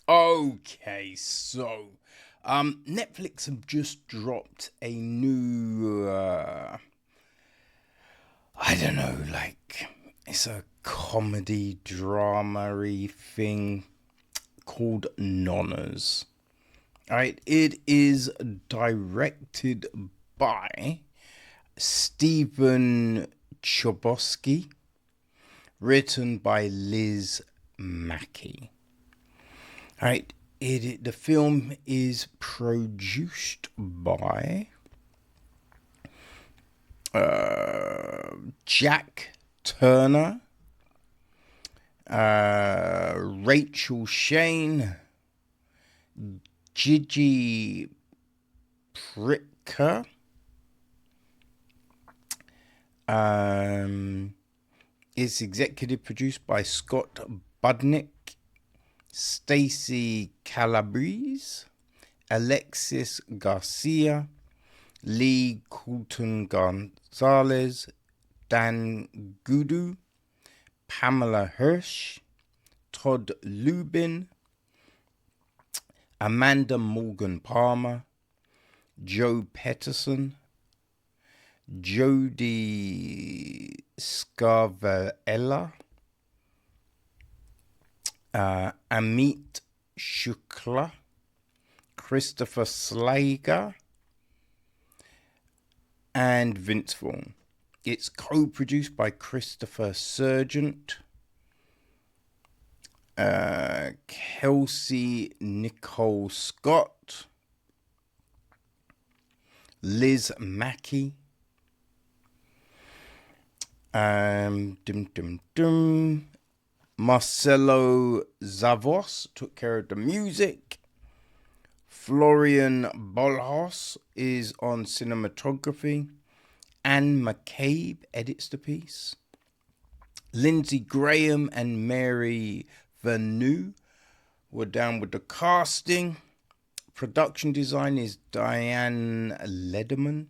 Okay, so Netflix have just dropped a new I don't know, like it's a comedy drama-y thing called Nonnas. Alright, it is directed by Stephen Chbosky, written by Liz Maccie. Alright, the film is produced by Jack Turner, Rachel Shane, Gigi Pricker, it's executive produced by Scott Budnick, Stacey Calabrese, Alexis Garcia, Lee Coulton Gonzalez, Dan Gudu, Pamela Hirsch, Todd Lubin, Amanda Morgan Palmer, Joe Peterson, Jodie Scaravella, Amit Shukla, Christopher Slager, and Vince Vaughn. It's co-produced by Christopher Sargent, Kelsey Nicole Scott, Liz Maccie, Marcelo Zavos took care of the music. Florian Bolhos is on cinematography. Anne McCabe edits the piece. Lindsey Graham and Mary Vernew were down with the casting. Production design is Diane Lederman.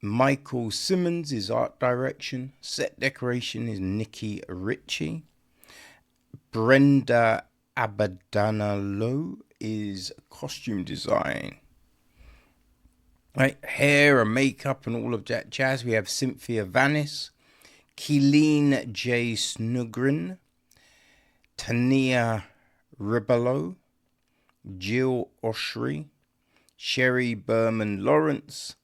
Michael Simmons is art direction. Set decoration is Nikki Ritchie. Brenda Abadanalo is costume design. Right, hair and makeup and all of that jazz. We have Cynthia Vanis, Keeleen J. Snugrin, Tania Ribelo, Jill Oshry, Sherry Berman Lawrence,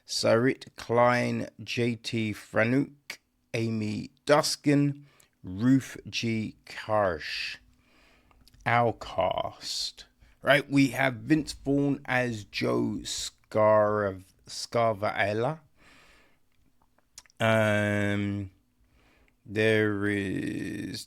Sarit Klein, JT Franuk, Amy Duskin, Ruth G. Karsh. Our cast. Right, we have Vince Vaughn as Joe Scaravella. There is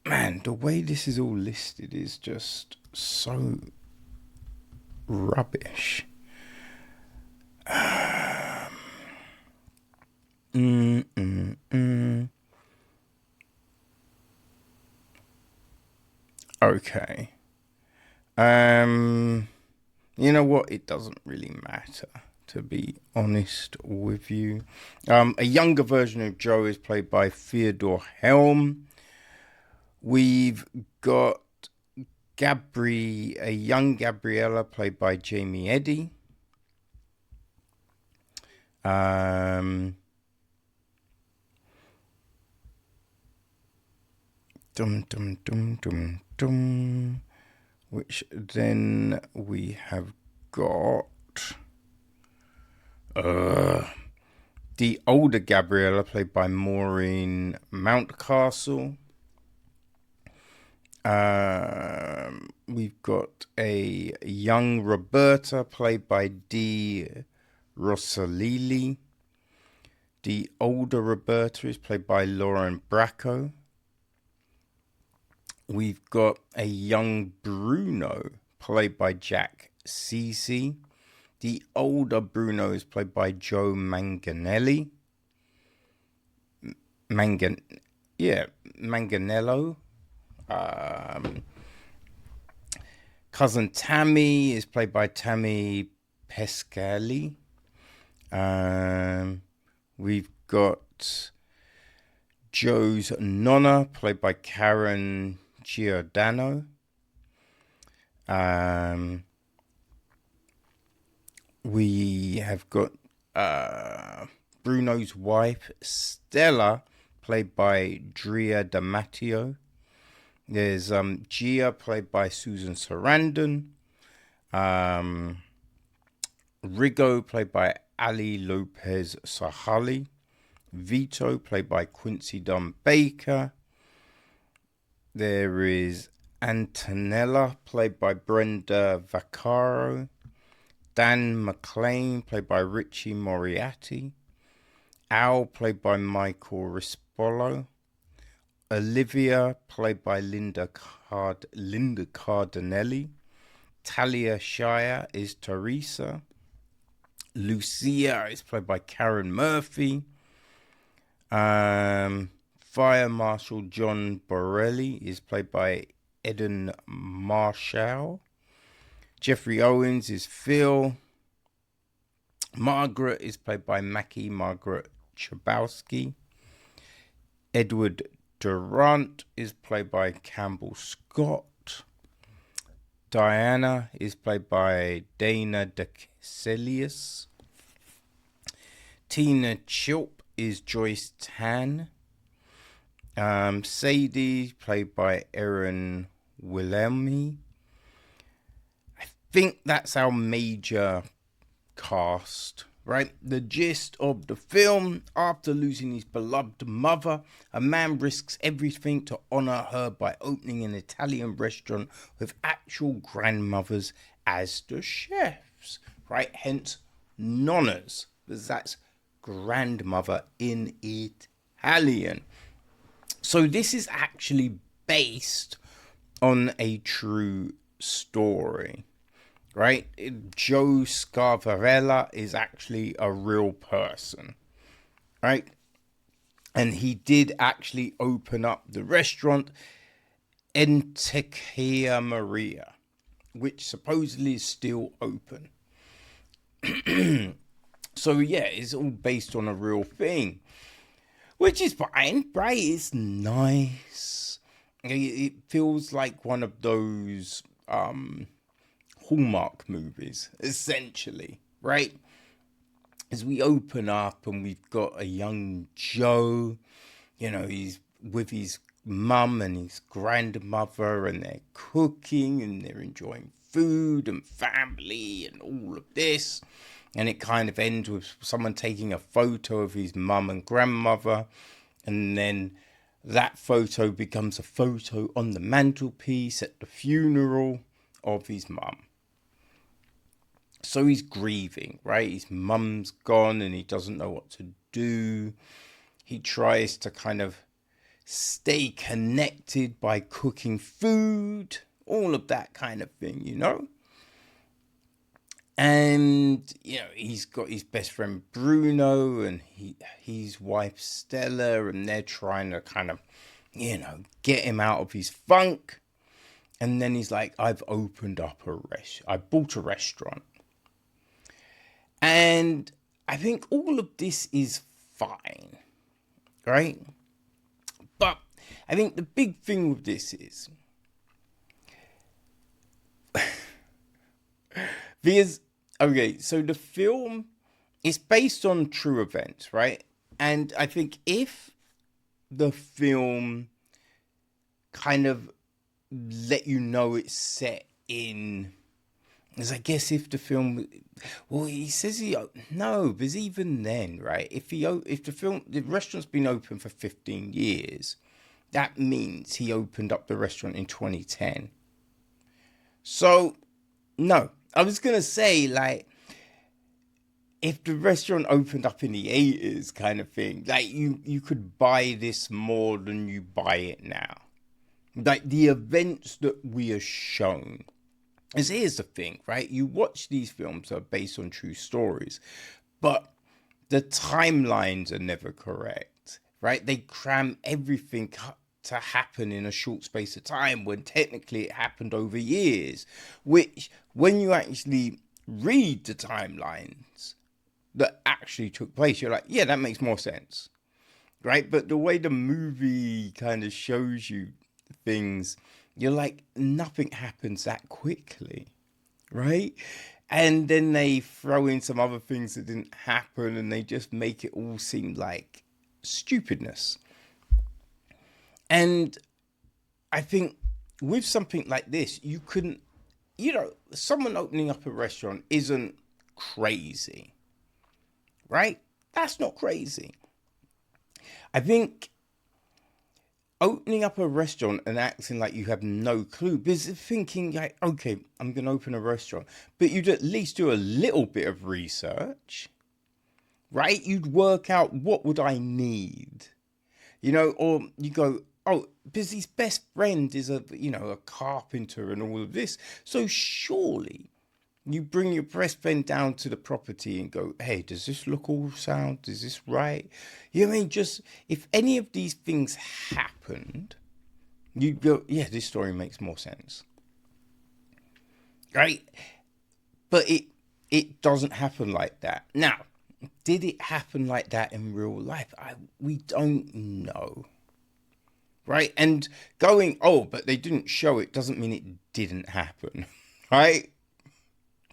man, the way this is all listed is just so rubbish. Okay. You know what? It doesn't really matter, to be honest with you. A younger version of Joe is played by Theodore Helm. We've got a young Gabriella played by Jamie Eddy. Which then we have got the older Gabriella played by Maureen Mountcastle. We've got a young Roberta played by Dee Rosalili. The older Roberta is played by Lorraine Bracco. We've got a young Bruno played by Jack Cece. The older Bruno is played by Joe Manganiello. Manganiello. Cousin Tammy is played by Tammy Pescali. We've got Joe's Nonna, played by Karen Giordano. We have got Bruno's wife, Stella, played by Drea de Matteo. There's Gia, played by Susan Sarandon. Rigo, played by Ali Lopez Sahali. Vito, played by Quincy Dunn Baker. There is Antonella, played by Brenda Vaccaro. Dan McLean, played by Richie Moriarty. Al, played by Michael Rispolo. Olivia, played by Linda Cardinelli. Talia Shire is Teresa. Lucia is played by Karen Murphy. Fire Marshal John Borelli is played by Eden Marshall. Jeffrey Owens is Phil. Margaret is played by Margaret Chbosky. Edward Durant is played by Campbell Scott. Diana is played by Dana DeCelius. Tina Chilp is Joyce Tan. Sadie, played by Erin Wilhelmi. I think that's our major cast, right? The gist of the film: after losing his beloved mother, a man risks everything to honor her by opening an Italian restaurant with actual grandmothers as the chefs, right? Hence Nonnas, because that's grandmother in Italian. So this is actually based on a true story, right? Joe Scaravella is actually a real person, right? And he did actually open up the restaurant Enoteca Maria, which supposedly is still open. So yeah, it's all based on a real thing, which is fine, right? It's nice. It feels like one of those Hallmark movies, essentially, right? As we open up and we've got a young Joe, you know, he's with his mum and his grandmother, and they're cooking and they're enjoying food and family and all of this. And it kind of ends with someone taking a photo of his mum and grandmother, and then that photo becomes a photo on the mantelpiece at the funeral of his mum. So he's grieving, right? His mum's gone and he doesn't know what to do. He tries to kind of stay connected by cooking food, all of that kind of thing, you know? And, you know, he's got his best friend Bruno and his wife Stella, and they're trying to kind of, you know, get him out of his funk. And then he's like, I bought a restaurant. And I think all of this is fine, right? But I think the big thing with this is, because, okay, so the film is based on true events, right? And I think if the film kind of let you know it's set in, as I guess if the film, well, he says no, because even then, right? If the restaurant's been open for 15 years, that means he opened up the restaurant in 2010. So, no, I was gonna say, like, if the restaurant opened up in the 80s, kind of thing, like you could buy this more than you buy it now. Like the events that we are shown. Because here's the thing, right? You watch these films that are based on true stories, but the timelines are never correct, right? They cram everything to happen in a short space of time when technically it happened over years, which when you actually read the timelines, that actually took place. You're like, yeah, that makes more sense, right? But the way the movie kind of shows you things, you're like, nothing happens that quickly, right? And then they throw in some other things that didn't happen, and they just make it all seem like stupidness. And I think with something like this, you couldn't, someone opening up a restaurant isn't crazy, right? That's not crazy. I think opening up a restaurant and acting like you have no clue, because thinking like, okay, I'm going to open a restaurant, but you'd at least do a little bit of research, right? You'd work out, what would I need? Or you go, oh, because his best friend is a carpenter and all of this. So surely you bring your best friend down to the property and go, hey, does this look all sound? Is this right? You know what I mean? Just, if any of these things happened, you go, yeah, this story makes more sense. Right? But it doesn't happen like that. Now, did it happen like that in real life? We don't know. Right? And going, oh, but they didn't show it, doesn't mean it didn't happen. Right?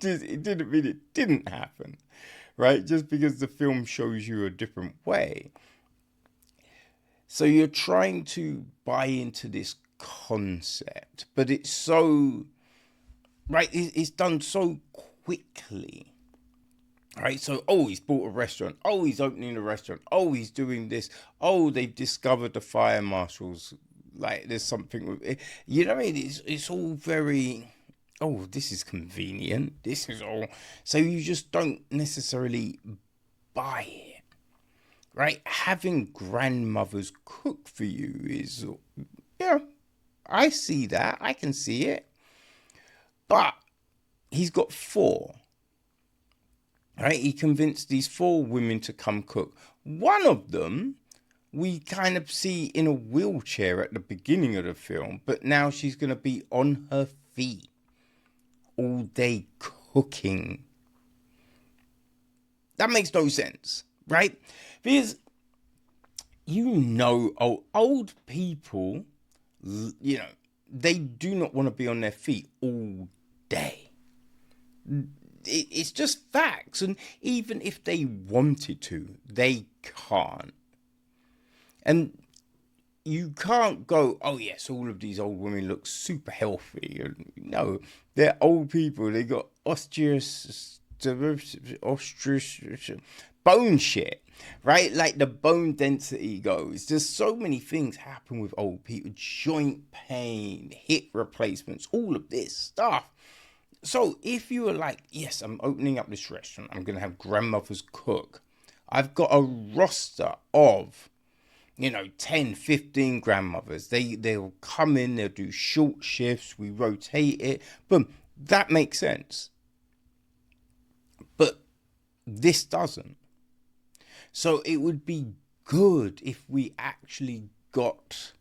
It didn't mean it didn't happen. Right? Just because the film shows you a different way. So you're trying to buy into this concept, but it's so, right? It's done so quickly. Right, so, oh, he's bought a restaurant. Oh, he's opening a restaurant. Oh, he's doing this. Oh, they've discovered the fire marshals. Like, there's something with it. You know what I mean? It's all very, oh, this is convenient. This is all. So you just don't necessarily buy it. Right? Having grandmothers cook for you is, yeah, I see that. I can see it. But he's got 4. Right, he convinced these 4 women to come cook. One of them we kind of see in a wheelchair at the beginning of the film, but now she's going to be on her feet all day cooking. That makes no sense, right? Because old people, they do not want to be on their feet all day. It's just facts, and even if they wanted to, they can't. And you can't go, oh yes, all of these old women look super healthy. No, they're old people. They got osteoarthritis, bone shit, right? Like the bone density goes. There's so many things happen with old people: joint pain, hip replacements, all of this stuff. So if you were like, yes, I'm opening up this restaurant, I'm going to have grandmothers cook. I've got a roster of, 10, 15 grandmothers. They'll come in, they'll do short shifts, we rotate it. Boom, that makes sense. But this doesn't. So it would be good if we actually got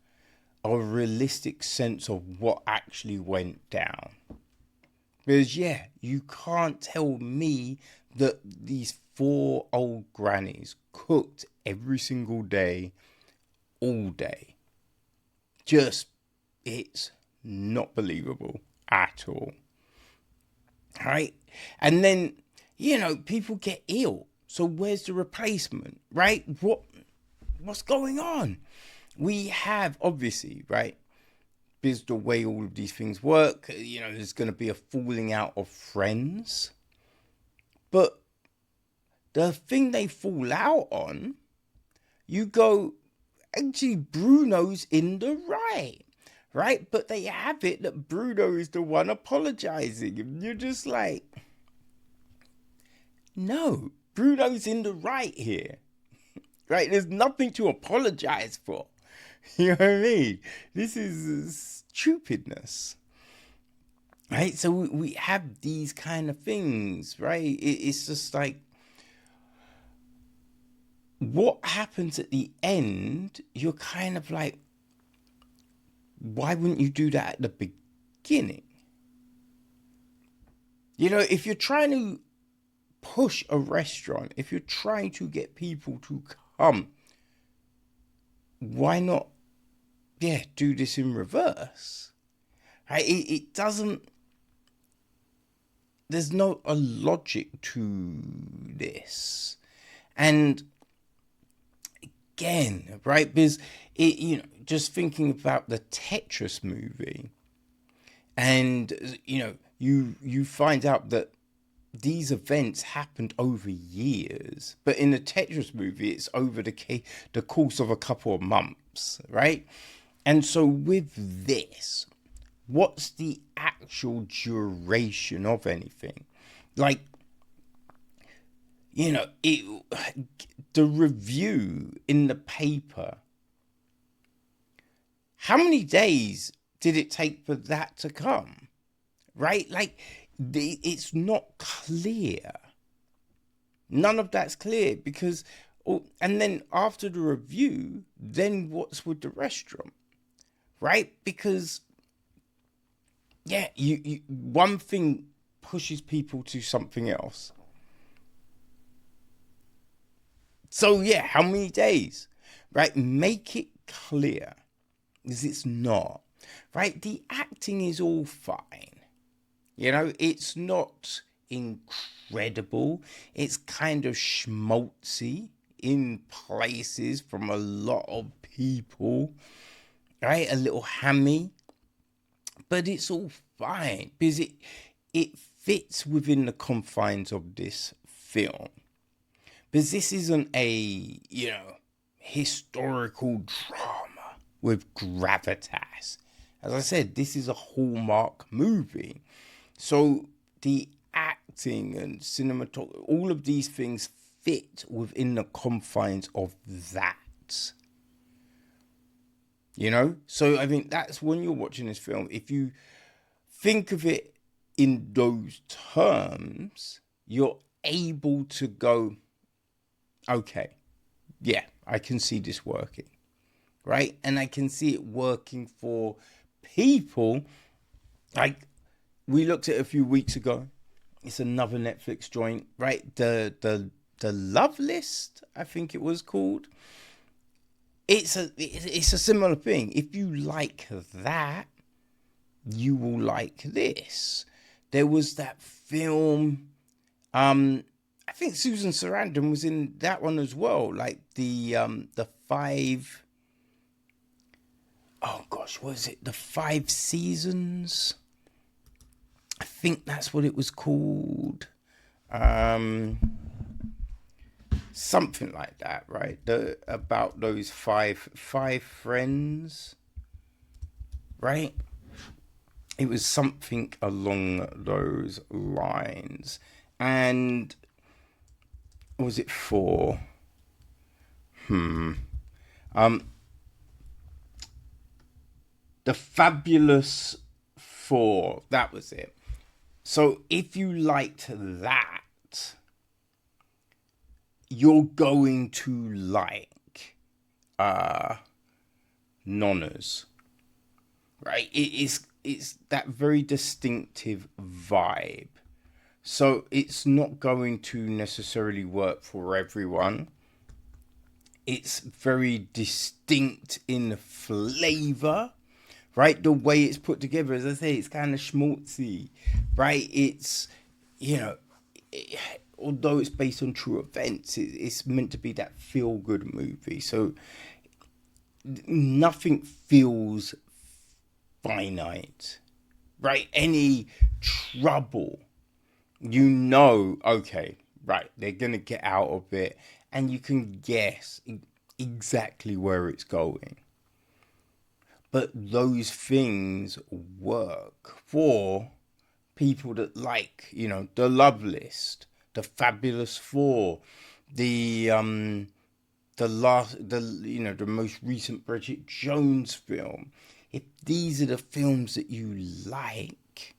a realistic sense of what actually went down. Because, yeah, you can't tell me that these 4 old grannies cooked every single day, all day. Just, it's not believable at all. Right? And then, people get ill. So where's the replacement? Right? What's going on? We have, obviously, right? Because the way all of these things work, there's going to be a falling out of friends. But the thing they fall out on, you go, actually, Bruno's in the right? But they have it that Bruno is the one apologizing. And you're just like, no, Bruno's in the right here. Right? There's nothing to apologize for. You know what I mean? This is stupidness. Right? So we have these kind of things, right? It's just like, what happens at the end, you're kind of like, why wouldn't you do that at the beginning? If you're trying to push a restaurant, if you're trying to get people to come, why not, do this in reverse? Right? It doesn't, there's no a logic to this. And again, right, because just thinking about the Tetris movie, and you find out that these events happened over years, but in the Tetris movie, it's over the course of a couple of months, right? And so with this, what's the actual duration of anything? Like, the review in the paper, how many days did it take for that to come? Right? Like, it's not clear. None of that's clear because, and then after the review, then what's with the restaurant? Right? Because, you one thing pushes people to something else. So, how many days? Right? Make it clear. Because it's not. Right? The acting is all fine. It's not incredible. It's kind of schmaltzy in places from a lot of people. Right? A little hammy. But it's all fine. Because it fits within the confines of this film. Because this isn't a, historical drama with gravitas. As I said, this is a Hallmark movie. So the acting and cinematography, all of these things fit within the confines of that. So I think that's when you're watching this film. If you think of it in those terms, you're able to go, okay, I can see this working, right? And I can see it working for people. Like, we looked at it a few weeks ago. It's another Netflix joint, right? The Love List, I think it was called. It's a similar thing. If you like that, you will like this. There was that film, I think Susan Sarandon was in that one as well. Like the 5, oh gosh, what is it? The 5 Seasons? I think that's what it was called. Something like that, right? About those five friends, right? It was something along those lines. And was it 4? The Fabulous 4, that was it. So if you liked that, you're going to like Nonnas, right? It's that very distinctive vibe. So it's not going to necessarily work for everyone. It's very distinct in flavor, right? The way it's put together, as I say, it's kind of schmaltzy, right? It's, although it's based on true events, it's meant to be that feel-good movie. So nothing feels finite, right? Any trouble, okay, right, they're going to get out of it, and you can guess exactly where it's going. But those things work for people that like, the Love List, the Fabulous 4, the most recent Bridget Jones film. If these are the films that you like,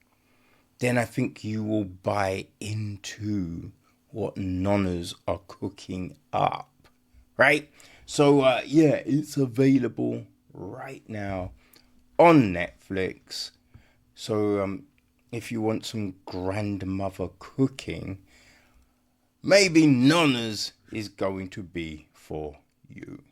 then I think you will buy into what Nonnas are cooking up, right? So, it's available right now on Netflix. So, if you want some grandmother cooking, maybe Nonnas is going to be for you.